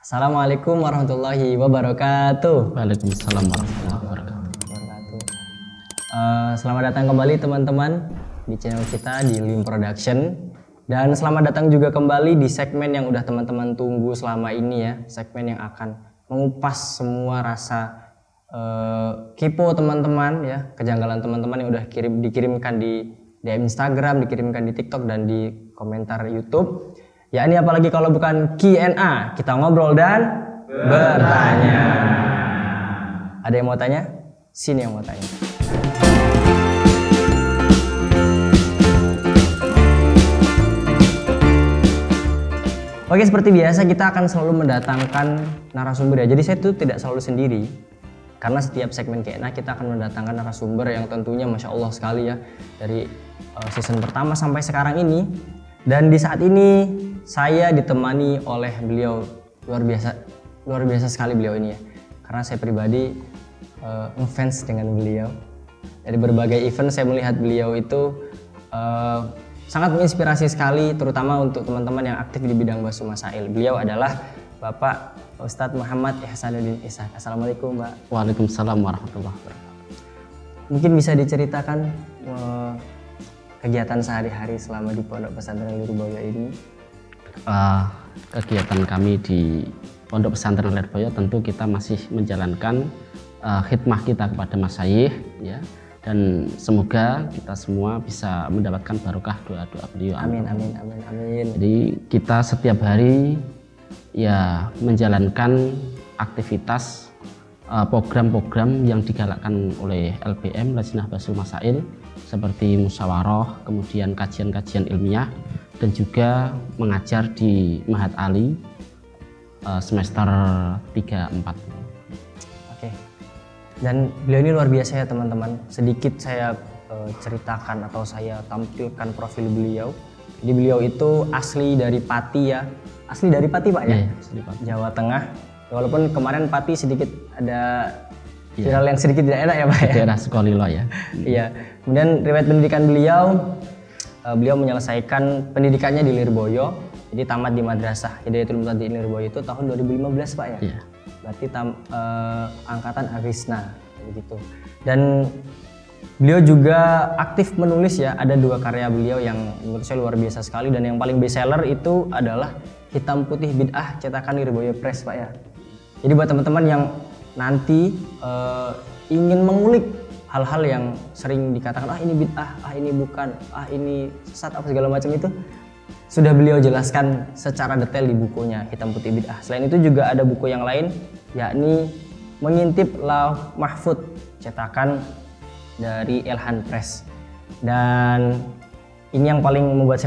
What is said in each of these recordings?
Assalamualaikum warahmatullahi wabarakatuh. Waalaikumsalam warahmatullahi wabarakatuh. Selamat datang kembali teman-teman di channel kita di Lim Production. Dan selamat datang juga kembali di segmen yang udah teman-teman tunggu selama ini ya. Segmen yang akan mengupas semua rasa kepo teman-teman ya. Kejanggalan teman-teman yang udah dikirimkan di DM Instagram, dikirimkan di TikTok dan di komentar YouTube. Ya ini apalagi kalau bukan Q&A, kita ngobrol dan bertanya. Ada yang mau tanya? Sini yang mau tanya. Oke, seperti biasa kita akan selalu mendatangkan narasumber ya. Jadi saya tuh tidak selalu sendiri. Karena setiap segmen Q&A kita akan mendatangkan narasumber yang tentunya Masya Allah sekali ya. Dari season pertama sampai sekarang ini. Dan di saat ini saya ditemani oleh beliau luar biasa sekali beliau ini ya. Karena saya pribadi ngefans dengan beliau. Dari berbagai event saya melihat beliau itu sangat menginspirasi sekali, terutama untuk teman-teman yang aktif di bidang Basu Masail. Beliau adalah Bapak Ustadz Muhammad Ihsanuddin Ishaq. Assalamualaikum Mbak. Waalaikumsalam warahmatullahi wabarakatuh. Mungkin bisa diceritakan kegiatan sehari-hari selama di Pondok Pesantren Lirboyo ini? Kegiatan kami di Pondok Pesantren Lirboyo tentu kita masih menjalankan khidmah kita kepada masyayikh ya, dan semoga kita semua bisa mendapatkan barokah doa-doa beliau. Amin amin amin amin. Jadi kita setiap hari ya menjalankan aktivitas program-program yang digalakkan oleh LBM Lajnah Basul Masail seperti musyawarah, kemudian kajian-kajian ilmiah, dan juga mengajar di Mahat Ali semester 3-4. Oke. Dan beliau ini luar biasa ya teman-teman. Sedikit saya ceritakan atau saya tampilkan profil beliau. Jadi beliau itu asli dari Pati ya. Asli dari Pati Pak ya? Iya, asli Pati. Jawa Tengah. Walaupun kemarin Pati sedikit ada viral yang sedikit tidak enak ya Pak ya? Daerah Sukolilo ya. Iya. Kemudian riwayat pendidikan beliau menyelesaikan pendidikannya di Lirboyo. Jadi tamat di Madrasah Hidayatul Mutadin Lirboyo itu tahun 2015 Pak ya? Iya. Berarti angkatan Arisna begitu. Dan beliau juga aktif menulis ya. Ada 2 karya beliau yang menurut saya luar biasa sekali, dan yang paling best seller itu adalah Hitam Putih Bid'ah cetakan Lirboyo Press Pak ya. Jadi buat teman-teman yang nanti ingin mengulik hal-hal yang sering dikatakan ini bid'ah, ini bukan, ini sesat apa segala macam, itu sudah beliau jelaskan secara detail di bukunya Hitam Putih Bid'ah. Selain itu juga ada buku yang lain, yakni Mengintip Lauh Mahfud cetakan dari Elhan Press. Dan ini yang paling buat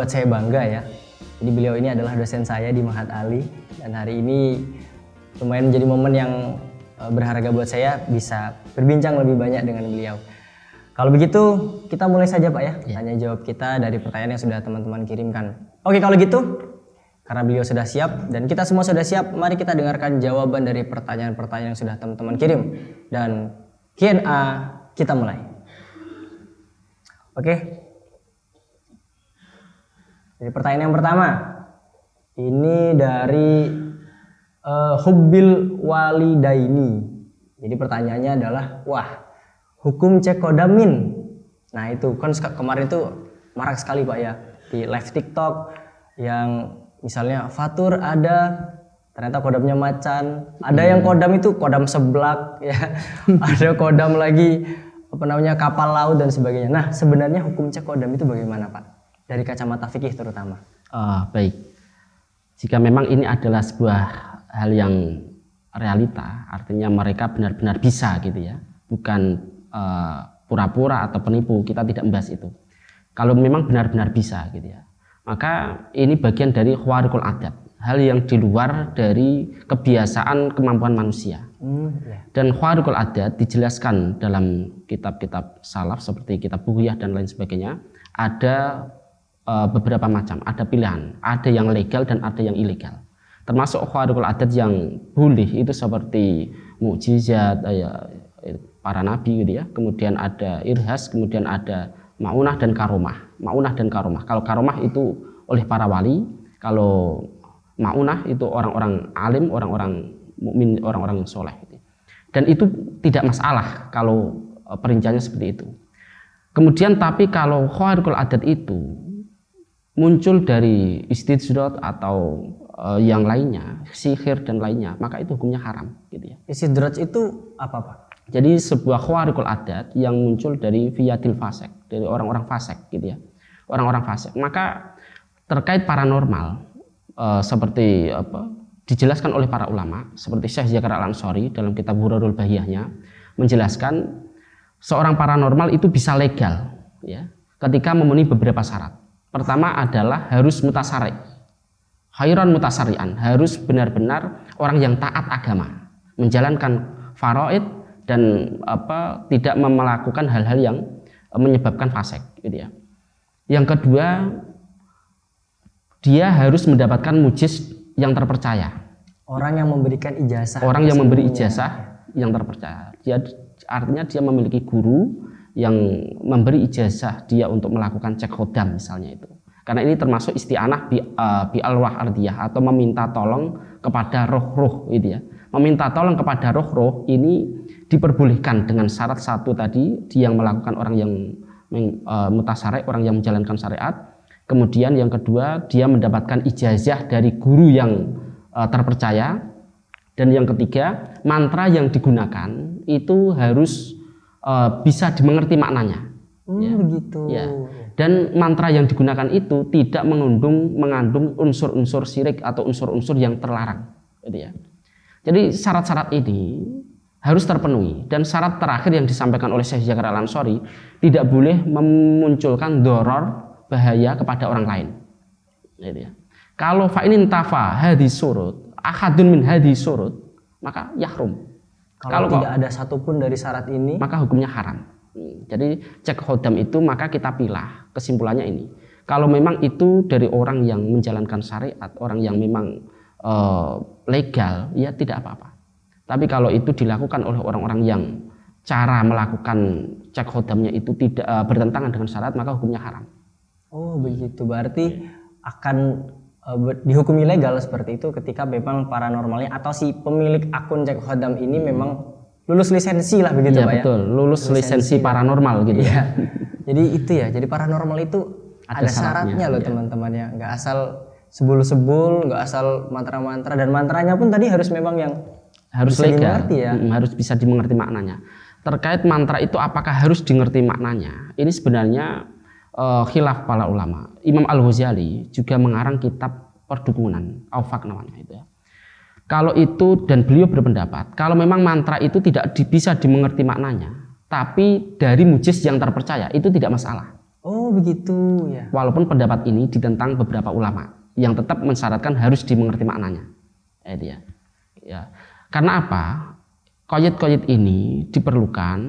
saya bangga ya. Jadi beliau ini adalah dosen saya di Mahat Ali, dan hari ini lumayan menjadi momen yang berharga buat saya bisa berbincang lebih banyak dengan beliau. Kalau begitu kita mulai saja Pak ya, tanya jawab kita dari pertanyaan yang sudah teman-teman kirimkan. Oke, kalau gitu karena beliau sudah siap dan kita semua sudah siap, mari kita dengarkan jawaban dari pertanyaan-pertanyaan yang sudah teman-teman kirim. Dan Q&A kita mulai. Oke. Jadi pertanyaan yang pertama ini dari Hubbil Walidaini. Jadi pertanyaannya adalah, hukum cek kodamin. Nah itu kan kemarin itu marak sekali Pak ya di live TikTok, yang misalnya Fatur ada, ternyata kodamnya macan. Ada yang kodam itu kodam seblak ya. Ada kodam lagi kapal laut dan sebagainya. Nah sebenarnya hukum cek kodam itu bagaimana Pak? Dari kacamata fikih terutama. Baik. Jika memang ini adalah sebuah hal yang realita, artinya mereka benar-benar bisa gitu ya, bukan pura-pura atau penipu, kita tidak membahas itu. Kalau memang benar-benar bisa gitu ya, maka ini bagian dari khawarikul adat, hal yang di luar dari kebiasaan kemampuan manusia. Dan khawarikul adat dijelaskan dalam kitab-kitab salaf seperti kitab Bughiyah dan lain sebagainya. Ada beberapa macam, ada pilihan, ada yang legal dan ada yang ilegal. Termasuk khawarikul adat yang boleh itu seperti mukjizat para nabi gitu ya. Kemudian ada irhas, kemudian ada maunah dan karomah. Maunah dan karomah. Kalau karomah itu oleh para wali, kalau Maunah itu orang-orang alim, orang-orang mukmin, orang-orang yang soleh. Dan itu tidak masalah kalau perinciannya seperti itu. Kemudian tapi kalau khawarikul adat itu muncul dari istidraj atau yang lainnya, sihir dan lainnya, maka itu hukumnya haram gitu ya. Istidraj itu apa, Pak? Jadi sebuah khawarikul adat yang muncul dari viyadil fasik, dari orang-orang fasik gitu ya. Orang-orang fasik. Maka terkait paranormal seperti dijelaskan oleh para ulama seperti Syekh Zakaria Al-Ansari dalam kitab Hurarul Bahiyahnya menjelaskan seorang paranormal itu bisa legal ya ketika memenuhi beberapa syarat. Pertama adalah harus mutasari, khairan mutasarian, harus benar-benar orang yang taat agama, menjalankan faraid dan tidak melakukan hal-hal yang menyebabkan fasik gitu ya. Yang kedua, dia harus mendapatkan mujiz yang terpercaya. Orang yang memberikan ijazah. Orang yang memberi ijazah yang terpercaya. Dia artinya dia memiliki guru yang memberi ijazah dia untuk melakukan cek khodam misalnya itu. Karena ini termasuk isti'anah bi alwah ardiyah atau meminta tolong kepada roh-roh gitu ya. Meminta tolong kepada roh-roh ini diperbolehkan dengan syarat satu tadi, dia yang melakukan orang yang mutasari, orang yang menjalankan syariat. Kemudian yang kedua, dia mendapatkan ijazah dari guru yang terpercaya. Dan yang ketiga, mantra yang digunakan itu harus bisa dimengerti maknanya. Ya. Begitu. Ya. Dan mantra yang digunakan itu tidak mengandung unsur-unsur syirik atau unsur-unsur yang terlarang. Gitu ya. Jadi syarat-syarat ini harus terpenuhi. Dan syarat terakhir yang disampaikan oleh Syekh Zakaria Al-Ansari, tidak boleh memunculkan doror, bahaya kepada orang lain. Gitu ya. Kalau fa'inin tafa hadis surut, ahadun min hadis surut, maka yahrum. Kalau tidak ada satupun dari syarat ini, maka hukumnya haram. Jadi cek khodam itu maka kita pilah. Kesimpulannya ini. Kalau memang itu dari orang yang menjalankan syariat, orang yang memang legal, ya tidak apa-apa. Tapi kalau itu dilakukan oleh orang-orang yang cara melakukan cek khodamnya itu tidak bertentangan dengan syarat, maka hukumnya haram. Oh begitu, berarti akan dihukumi legal seperti itu ketika memang paranormalnya atau si pemilik akun cek khodam ini memang lulus lisensi lah begitu, Pak ya? Betul, lulus lisensi paranormal gitu ya. Jadi itu ya, jadi paranormal itu ada syaratnya loh teman-teman ya, nggak asal sebul-sebul, nggak asal mantra-mantra, dan mantranya pun tadi harus memang yang harus bisa legal, dimengerti ya. Harus bisa dimengerti maknanya. Terkait mantra itu apakah harus dimengerti maknanya? Ini sebenarnya khilaf para ulama. Imam Al-Ghazali juga mengarang kitab Perdukunan, Aufak namanya itu ya. Kalau itu, dan beliau berpendapat kalau memang mantra itu tidak bisa dimengerti maknanya, tapi dari mujiz yang terpercaya itu tidak masalah. Oh begitu ya. Walaupun pendapat ini ditentang beberapa ulama yang tetap mensyaratkan harus dimengerti maknanya. Dia. Ya. Karena apa? Qaid-qaid ini diperlukan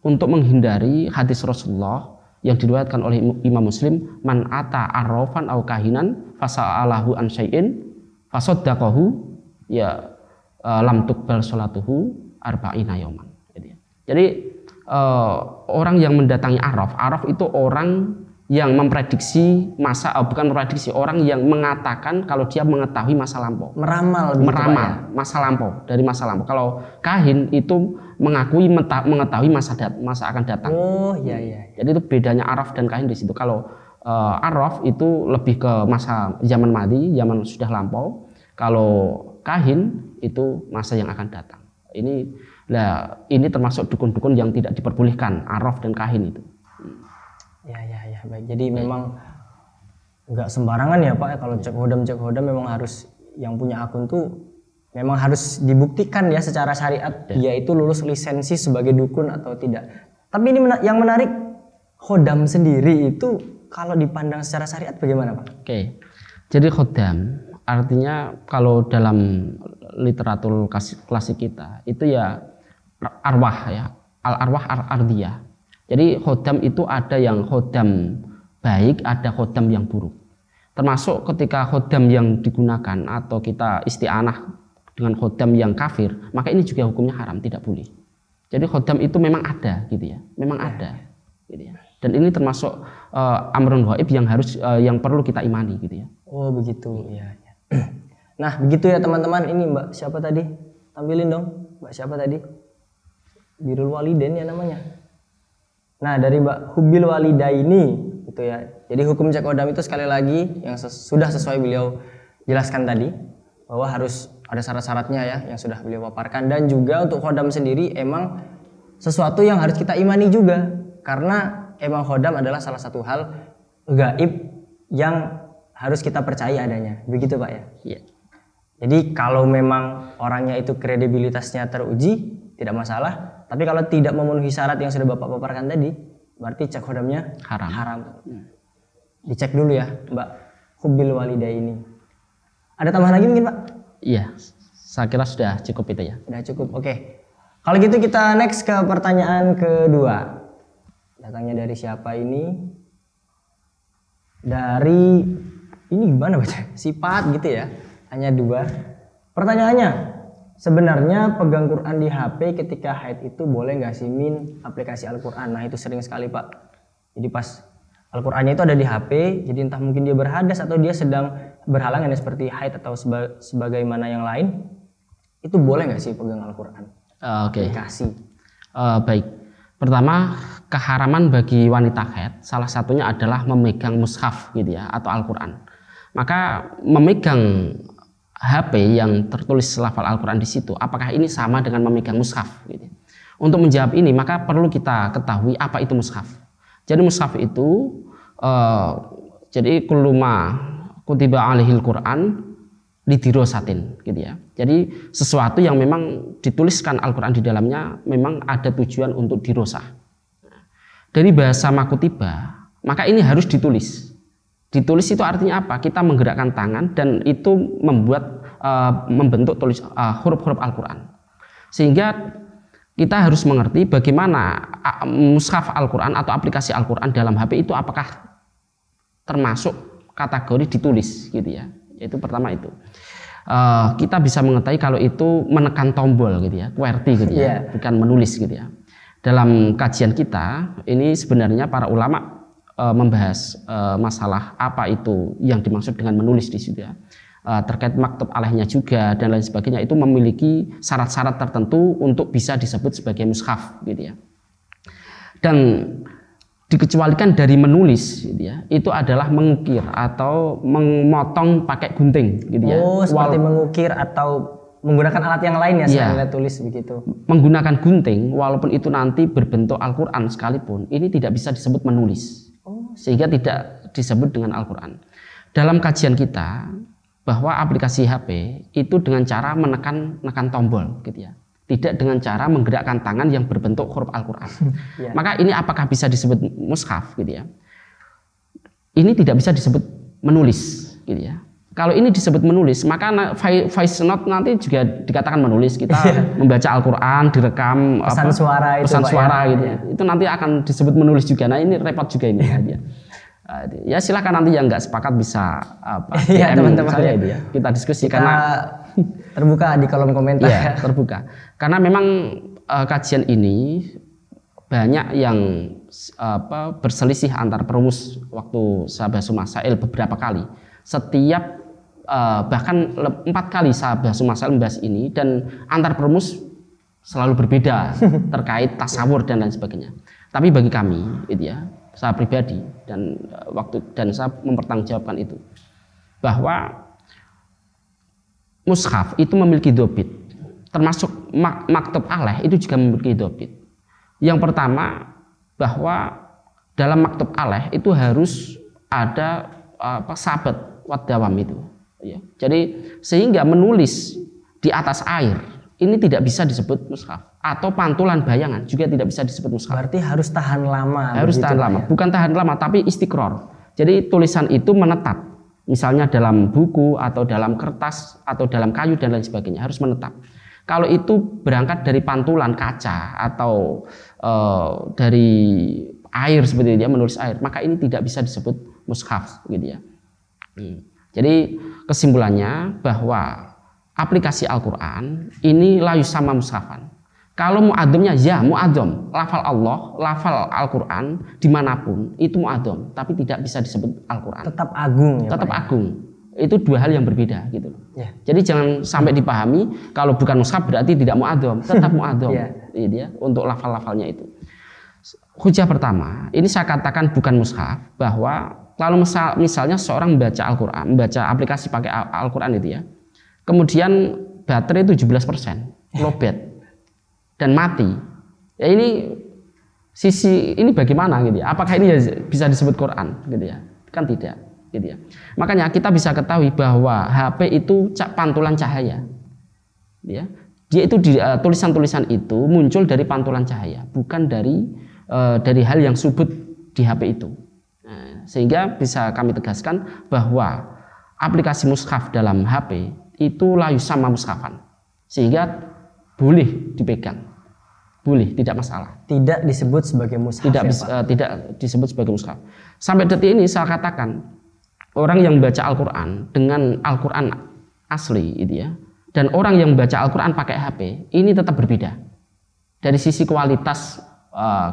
untuk menghindari hadis Rasulullah yang diriwayatkan oleh Imam Muslim, man ata arrafan au kahinan fasa'alahu an syai'in fasaddaqahu ya lam tuqbal sholatuhu arba'ina yauman. Jadi orang yang mendatangi arraf itu orang yang memprediksi bukan memprediksi, orang yang mengatakan kalau dia mengetahui masa lampau. Meramal masa lampau, dari masa lampau. Kalau kahin itu mengakui mengetahui masa akan datang. Oh iya. Jadi itu bedanya araf dan kahin di situ. Kalau araf itu lebih ke masa zaman madi, zaman sudah lampau. Kalau kahin itu masa yang akan datang. Ini termasuk dukun-dukun yang tidak diperbolehkan, araf dan kahin itu. Ya baik. Jadi memang nggak sembarangan ya Pak ya, kalau cek hodam memang harus yang punya akun tuh memang harus dibuktikan ya secara syariat dia itu lulus lisensi sebagai dukun atau tidak. Tapi ini yang menarik, hodam sendiri itu kalau dipandang secara syariat bagaimana Pak? Oke. Jadi hodam artinya kalau dalam literatur klasik kita itu ya arwah ya, al-arwah ardiyah. Jadi khodam itu ada yang khodam baik, ada khodam yang buruk. Termasuk ketika khodam yang digunakan atau kita isti'anah dengan khodam yang kafir, maka ini juga hukumnya haram, tidak boleh. Jadi khodam itu memang ada gitu ya, memang ada gitu ya. Dan ini termasuk amrun ghaib yang perlu kita imani gitu ya. Oh begitu ya. Nah, begitu ya teman-teman. Ini Mbak siapa tadi? Tampilin dong. Mbak siapa tadi? Birrul Walidain ya namanya. Nah, dari Mbak Hubbil Walidaini gitu ya. Jadi hukum cek kodam itu sekali lagi yang sudah sesuai beliau jelaskan tadi, bahwa harus ada syarat-syaratnya ya yang sudah beliau paparkan. Dan juga untuk kodam sendiri emang sesuatu yang harus kita imani juga, karena emang kodam adalah salah satu hal gaib yang harus kita percaya adanya. Begitu Pak ya? Iya. Jadi kalau memang orangnya itu kredibilitasnya teruji, tidak masalah. Tapi kalau tidak memenuhi syarat yang sudah Bapak paparkan tadi, berarti cek kodamnya haram. Dicek dulu ya Mbak Hubbil Walidaini. Ada tambahan lagi mungkin Pak? Iya, saya kira sudah cukup itu ya. Sudah cukup, oke. Kalau gitu kita next ke pertanyaan kedua. Datangnya dari siapa ini? Dari ini gimana baca? Sifat gitu ya. Hanya 2. Pertanyaannya, sebenarnya pegang Quran di HP ketika haid itu boleh nggak sih Min aplikasi Al-Quran? Nah itu sering sekali Pak. Jadi pas Al-Qurannya itu ada di HP, jadi entah mungkin dia berhadas atau dia sedang berhalangan seperti haid atau sebagaimana yang lain, itu boleh nggak sih pegang Al-Quran? Oke. Aplikasi. Baik. Pertama, keharaman bagi wanita haid salah satunya adalah memegang mushaf gitu ya, atau Al-Quran. Maka memegang HP yang tertulis lafal Al-Quran di situ, apakah ini sama dengan memegang mushaf? Gitu. Untuk menjawab ini, maka perlu kita ketahui apa itu mushaf. Jadi mushaf itu, jadi kuluma kutiba alaihil Quran lidirosatin, gitu ya. Jadi sesuatu yang memang dituliskan Al-Quran di dalamnya memang ada tujuan untuk dirosah. Dari bahasa makutiba, maka ini harus ditulis. Ditulis itu artinya apa? Kita menggerakkan tangan dan itu membentuk huruf-huruf Al-Quran. Sehingga kita harus mengerti bagaimana mushaf Al-Quran atau aplikasi Al-Quran dalam HP itu apakah termasuk kategori ditulis gitu ya. Itu pertama itu. Kita bisa mengetahui kalau itu menekan tombol gitu ya, QWERTY gitu ya, bukan menulis gitu ya. Dalam kajian kita ini sebenarnya para ulama membahas masalah apa itu yang dimaksud dengan menulis di situ ya. Terkait maktub alaihnya juga dan lain sebagainya, itu memiliki syarat-syarat tertentu untuk bisa disebut sebagai mushaf gitu ya. Dan dikecualikan dari menulis gitu ya, itu adalah mengukir atau memotong pakai gunting gitu ya. Oh, seperti mengukir atau menggunakan alat yang lain ya, selain tulis begitu. Menggunakan gunting walaupun itu nanti berbentuk Al-Quran sekalipun, ini tidak bisa disebut menulis. Sehingga tidak disebut dengan Al-Quran. Dalam kajian kita bahwa aplikasi HP itu dengan cara menekan tombol gitu ya. Tidak dengan cara menggerakkan tangan yang berbentuk huruf Al-Quran. Maka ini apakah bisa disebut mushaf gitu ya? Ini tidak bisa disebut menulis gitu ya. Kalau ini disebut menulis, maka voice note nanti juga dikatakan menulis. Kita membaca Al-Quran, direkam pesan suara gitu. Itu nanti akan disebut menulis juga. Nah ini repot juga ini aja. Ya silakan nanti yang nggak sepakat bisa teman-teman saya itu ya. Kita diskusi karena terbuka di kolom komentar. Ya, terbuka. Karena memang kajian ini banyak yang berselisih antar perumus waktu Sahabat Masail beberapa kali. Setiap bahkan 4 kali Sahabat Masail membahas ini dan antar perumus selalu berbeda terkait tasawur dan lain sebagainya. Tapi bagi kami itu ya, saya pribadi dan saya mempertanggungjawabkan itu bahwa mushaf itu memiliki dobit, termasuk maktub alaih itu juga memiliki dobit. Yang pertama bahwa dalam maktub alaih itu harus ada sabat wadawam itu. Ya. Jadi sehingga menulis di atas air ini tidak bisa disebut mushaf, atau pantulan bayangan juga tidak bisa disebut mushaf. Berarti harus tahan lama. Harus tahan lama, bukan tahan lama tapi istiqror. Jadi tulisan itu menetap. Misalnya dalam buku atau dalam kertas atau dalam kayu dan lain sebagainya harus menetap. Kalau itu berangkat dari pantulan kaca atau dari air seperti itu ya, menulis air, maka ini tidak bisa disebut mushaf gitu ya. Jadi kesimpulannya bahwa aplikasi Al-Quran ini la yusama mushafan. Kalau mu'adzamnya ya mu'adzam, lafal Allah, lafal Al-Quran dimanapun itu mu'adzam, tapi tidak bisa disebut Al-Quran. Tetap agung ya. Tetap Pak, agung. itu dua hal yang berbeda gitu. Ya. Jadi jangan sampai dipahami kalau bukan mushaf berarti tidak mu'adzam, tetap mu'adzam. Dia untuk lafal-lafalnya itu. Hujah pertama, ini saya katakan bukan mushaf, bahwa kalau misalnya seorang membaca Al-Quran, membaca aplikasi pakai Al-Quran itu ya, kemudian baterai 17% lowbat dan mati. Ya ini sisi ini bagaimana gitu ya? Apakah ini bisa disebut Quran gitu ya? Kan tidak. Gitu ya. Makanya kita bisa ketahui bahwa HP itu pantulan cahaya, ya. Dia itu tulisan-tulisan itu muncul dari pantulan cahaya, bukan dari hal yang subut di HP itu. Nah, sehingga bisa kami tegaskan bahwa aplikasi mushaf dalam HP itu la yusamma mushafan, sehingga boleh dipegang, boleh, tidak masalah. Tidak disebut sebagai mushaf. Tidak disebut sebagai mushaf. Sampai detik ini saya katakan, orang yang membaca Al-Quran dengan Al-Quran asli itu ya, dan orang yang membaca Al-Quran pakai HP ini tetap berbeda. Dari sisi kualitas,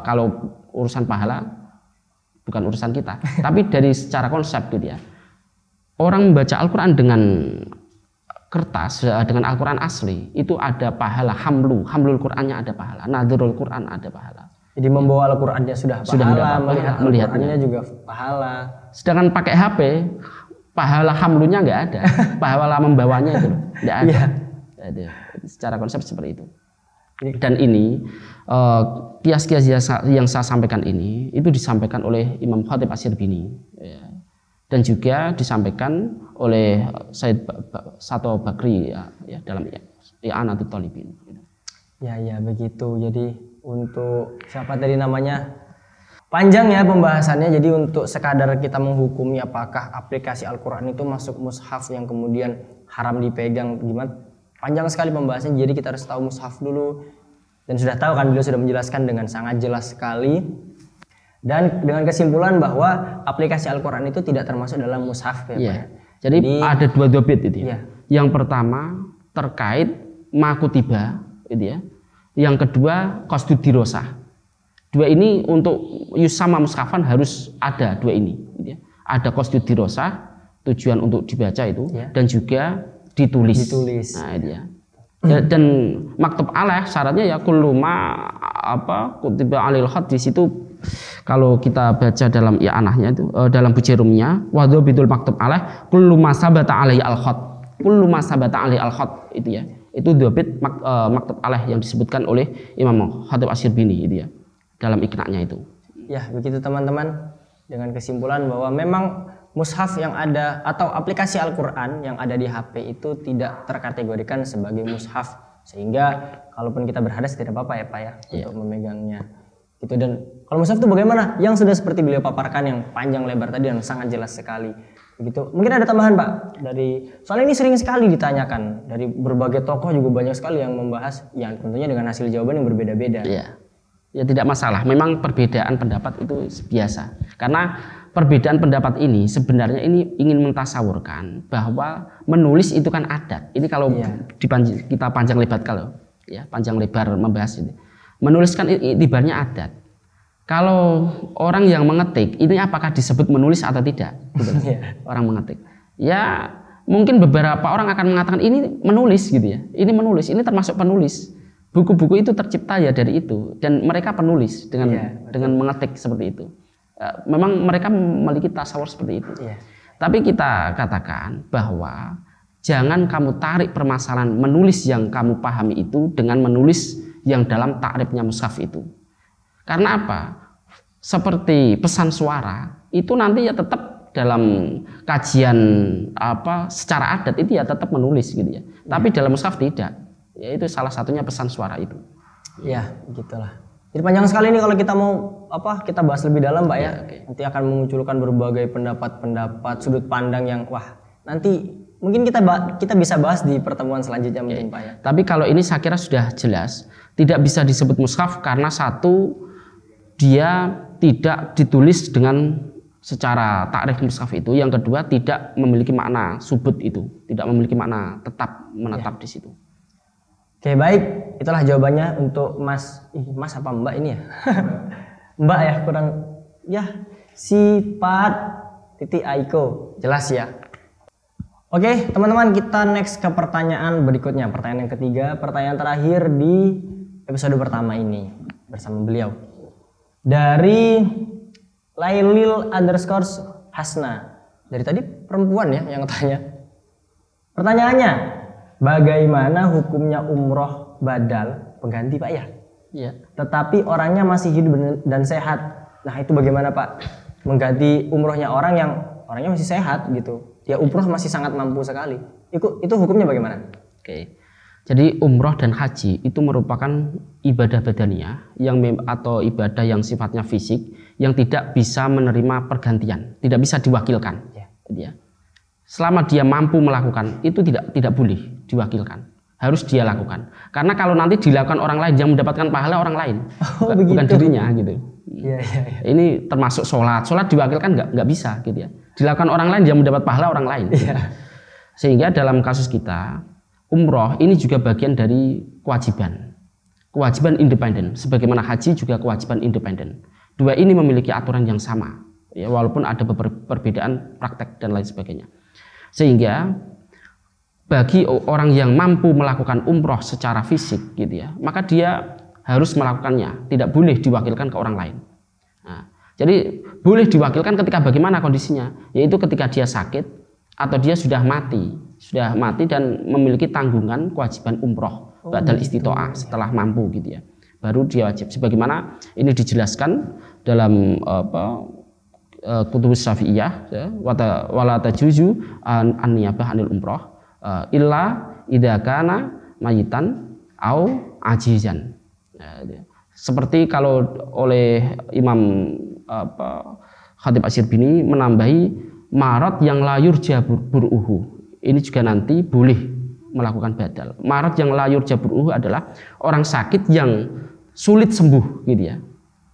kalau urusan pahala bukan urusan kita, tapi dari secara konsep gitu ya. Orang membaca Al-Quran dengan kertas, dengan Al-Quran asli itu ada pahala hamlul Qurannya ada pahala, nadhurul Quran ada pahala. Jadi membawa Al-Qurannya sudah pahala, melihat Al-Qurannya juga pahala. Sedangkan pakai HP, pahala hamlunya nggak ada, pahala membawanya itu nggak ada. Secara konsep seperti itu. Dan ini kias-kias yang saya sampaikan ini itu disampaikan oleh Imam Khatib Asy-Syirbini, ya. Dan juga disampaikan oleh Said Sato Bakri ya dalam I'anatul Thalibin. Ya begitu. Jadi untuk siapa tadi namanya? Panjang ya pembahasannya, jadi untuk sekadar kita menghukumi apakah aplikasi Al-Quran itu masuk mushaf yang kemudian haram dipegang gimana, panjang sekali pembahasannya, jadi kita harus tahu mushaf dulu. Dan sudah tahu kan, beliau sudah menjelaskan dengan sangat jelas sekali. Dan dengan kesimpulan bahwa aplikasi Al-Quran itu tidak termasuk dalam mushaf ya, Pak. Jadi ada dua dobit itu ya. Yang pertama terkait makutiba gitu ya. Yang kedua qasdudirosah. Dua ini untuk yusama mushafan harus ada dua ini gitu ya. Ada qasdudirosah, tujuan untuk dibaca itu, dan juga ditulis. Nah itu ya. Dan maktub alaih syaratnya ya kulluma kutiba alil khat. Di situ kalau kita baca dalam i'anahnya itu dalam bujerumnya wadhabitul maktub alaih kulluma sabata alaihi al khat. Kulluma sabata alaihi al khat itu ya. Itu dobit maktub alaih yang disebutkan oleh Imam Khatib Asy-Syirbini itu ya. Dalam iknanya itu. Ya begitu teman-teman, dengan kesimpulan bahwa memang mushaf yang ada atau aplikasi Al-Quran yang ada di HP itu tidak terkategorikan sebagai mushaf, sehingga kalaupun kita berhadas tidak apa-apa ya Pak ya untuk memegangnya gitu. Dan kalau mushaf itu bagaimana? Yang sudah seperti beliau paparkan yang panjang lebar tadi dan sangat jelas sekali begitu. Mungkin ada tambahan Pak dari, soalnya ini sering sekali ditanyakan dari berbagai tokoh, juga banyak sekali yang membahas yang tentunya dengan hasil jawaban yang berbeda-beda. Ya tidak masalah, memang perbedaan pendapat itu biasa. Karena perbedaan pendapat ini sebenarnya ini ingin mentasawurkan bahwa menulis itu kan adat. Ini kalau kita panjang lebar panjang lebar membahas ini. Menulis kan itibarnya adat. Kalau orang yang mengetik, ini apakah disebut menulis atau tidak? Gitu. Orang mengetik. Ya mungkin beberapa orang akan mengatakan ini menulis gitu ya. Ini menulis, ini termasuk penulis. Buku-buku itu tercipta ya dari itu, dan mereka penulis dengan mengetik seperti itu. Memang mereka memiliki tasawur seperti itu. Tapi kita katakan bahwa jangan kamu tarik permasalahan menulis yang kamu pahami itu dengan menulis yang dalam takrifnya mushaf itu. Karena apa? Seperti pesan suara itu nanti ya tetap dalam kajian secara adat itu ya tetap menulis gitu ya. Tapi dalam mushaf tidak. Ya itu salah satunya pesan suara itu. Ya, begitulah. Jadi panjang sekali ini kalau kita mau kita bahas lebih dalam, Pak ya. Nanti akan memunculkan berbagai pendapat-pendapat, sudut pandang yang nanti mungkin kita bisa bahas di pertemuan selanjutnya mungkin, Pak ya. Tapi kalau ini saya kira sudah jelas, tidak bisa disebut mushaf karena satu, dia tidak ditulis dengan secara takrif mushaf itu. Yang kedua, tidak memiliki makna subut itu, tidak memiliki makna menetap di situ. Oke, baik, itulah jawabannya untuk Mas apa Mbak ini ya? Mbak ya, kurang sifat titik Aiko, jelas ya. Oke, teman-teman, kita next ke pertanyaan berikutnya. Pertanyaan yang ketiga, pertanyaan terakhir di episode pertama ini bersama beliau. Dari Lailil_Hasna. Dari tadi perempuan ya yang tanya. Pertanyaannya, bagaimana hukumnya umroh badal pengganti Pak ya? Iya. Tetapi orangnya masih hidup dan sehat. Nah itu bagaimana Pak? Mengganti umrohnya orang yang orangnya masih sehat gitu. Ya umroh masih sangat mampu sekali. Itu hukumnya bagaimana? Oke. Jadi umroh dan haji itu merupakan ibadah badaniyah atau ibadah yang sifatnya fisik yang tidak bisa menerima pergantian, tidak bisa diwakilkan. Ya. Selama dia mampu melakukan itu tidak boleh diwakilkan, harus dia lakukan. Karena kalau nanti dilakukan orang lain yang mendapatkan pahala orang lain, bukan dirinya gitu. Ya. Ini termasuk sholat diwakilkan nggak bisa gitu ya. Dilakukan orang lain yang mendapat pahala orang lain. Ya. Sehingga dalam kasus kita umroh ini juga bagian dari kewajiban independen. Sebagaimana haji juga kewajiban independen. Dua ini memiliki aturan yang sama, ya, walaupun ada perbedaan praktek dan lain sebagainya. Sehingga bagi orang yang mampu melakukan umroh secara fisik, gitu ya, maka dia harus melakukannya, tidak boleh diwakilkan ke orang lain. Nah, jadi boleh diwakilkan ketika bagaimana kondisinya, yaitu ketika dia sakit atau dia sudah mati dan memiliki tanggungan kewajiban umroh badal istitoah setelah mampu gitu ya, baru dia wajib. Sebagaimana ini dijelaskan dalam Kutubus Syafi'iyah, ya, wala tajuzu an niyabah anil umroh illa idza kana mayitan au ajizan. Ya, seperti kalau oleh Imam Khatib Asy-Syirbini menambahi marad yang layur jaburuhu. Ini juga nanti boleh melakukan badal. Marad yang layur jaburuhu adalah orang sakit yang sulit sembuh gitu ya.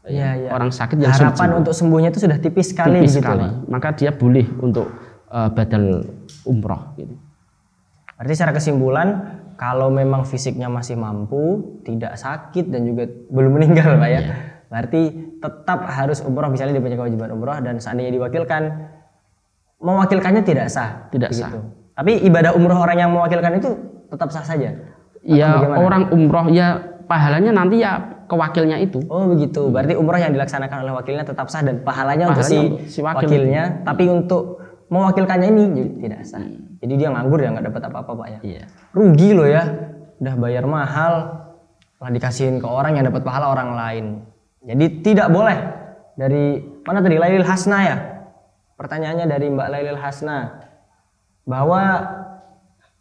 Ya. Orang sakit yang sulit sembuh. Harapan untuk sembuhnya itu sudah tipis sekali gitu. Maka dia boleh untuk badal umroh gitu. Berarti secara kesimpulan, kalau memang fisiknya masih mampu, tidak sakit dan juga belum meninggal Pak ya, berarti tetap harus umroh. Misalnya dia punya kewajiban umroh dan seandainya diwakilkan, mewakilkannya tidak sah. Tidak sah. Tapi ibadah umroh orang yang mewakilkan itu tetap sah saja. Ya, orang umroh ya pahalanya nanti ya ke wakilnya itu. Oh begitu. Berarti umroh yang dilaksanakan oleh wakilnya tetap sah dan pahalanya untuk si wakilnya. Tapi untuk mewakilkannya ini tidak sah. Jadi dia nganggur, ya nggak dapat apa-apa Pak ya. Iya. Rugi loh ya. Udah bayar mahal, lah dikasihin ke orang yang dapat pahala orang lain. Jadi tidak boleh. Dari mana tadi? Lailil Hasna ya. Pertanyaannya dari Mbak Lailil Hasna, bahwa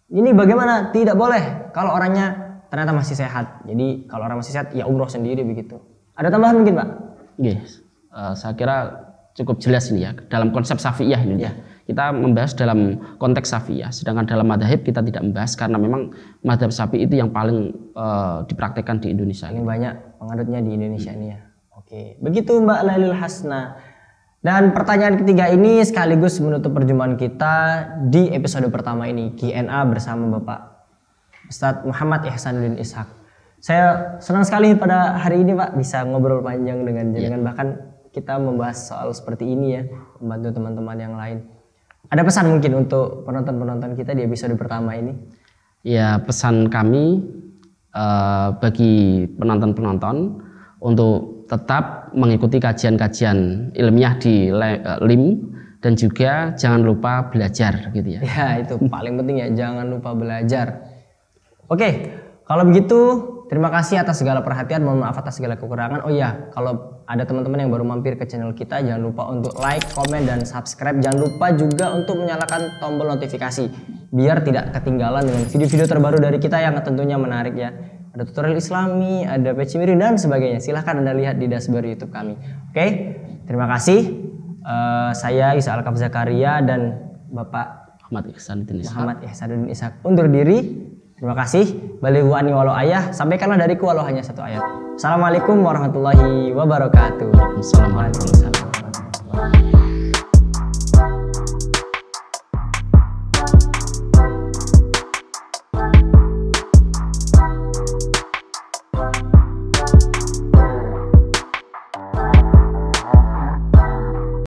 ini bagaimana tidak boleh kalau orangnya ternyata masih sehat. Jadi kalau orang masih sehat ya umroh sendiri begitu. Ada tambahan mungkin Pak? Yes. Saya kira cukup jelas ini ya dalam konsep Syafi'iyah ini. Ya. Kita membahas dalam konteks Syafi'iyah, sedangkan dalam madzhab kita tidak membahas karena memang madzhab Syafi'i itu yang paling dipraktekkan di Indonesia. Paling banyak penganutnya di Indonesia ini ya. Oke, begitu Mbak Lailil Hasna. Dan pertanyaan ketiga ini sekaligus menutup perjumpaan kita di episode pertama ini, Q&A bersama Bapak Ustadz Muhammad Ihsanuddin Ishaq. Saya senang sekali pada hari ini Pak bisa ngobrol panjang dengan jenengan, bahkan kita membahas soal seperti ini ya, membantu teman-teman yang lain. Ada pesan mungkin untuk penonton-penonton kita di episode pertama ini? Ya, pesan kami bagi penonton-penonton untuk tetap mengikuti kajian-kajian ilmiah di LIM dan juga jangan lupa belajar gitu ya. Ya, itu paling penting ya, jangan lupa belajar. Oke, kalau begitu terima kasih atas segala perhatian, mohon maaf atas segala kekurangan. Oh iya, kalau ada teman-teman yang baru mampir ke channel kita, jangan lupa untuk like, komen, dan subscribe. Jangan lupa juga untuk menyalakan tombol notifikasi biar tidak ketinggalan dengan video-video terbaru dari kita yang tentunya menarik ya. Ada tutorial Islami, ada pecimiri dan sebagainya. Silahkan Anda lihat di dashboard YouTube kami. Oke, terima kasih. Saya Isa Alkaf Zakaria dan Bapak Muhammad Ihsanuddin Ishaq undur diri. Terima kasih. Balighu anni walau ayah. Sampaikanlah dariku walau hanya satu ayat. Assalamualaikum warahmatullahi wabarakatuh. Waalaikumsalam warahmatullahi wabarakatuh.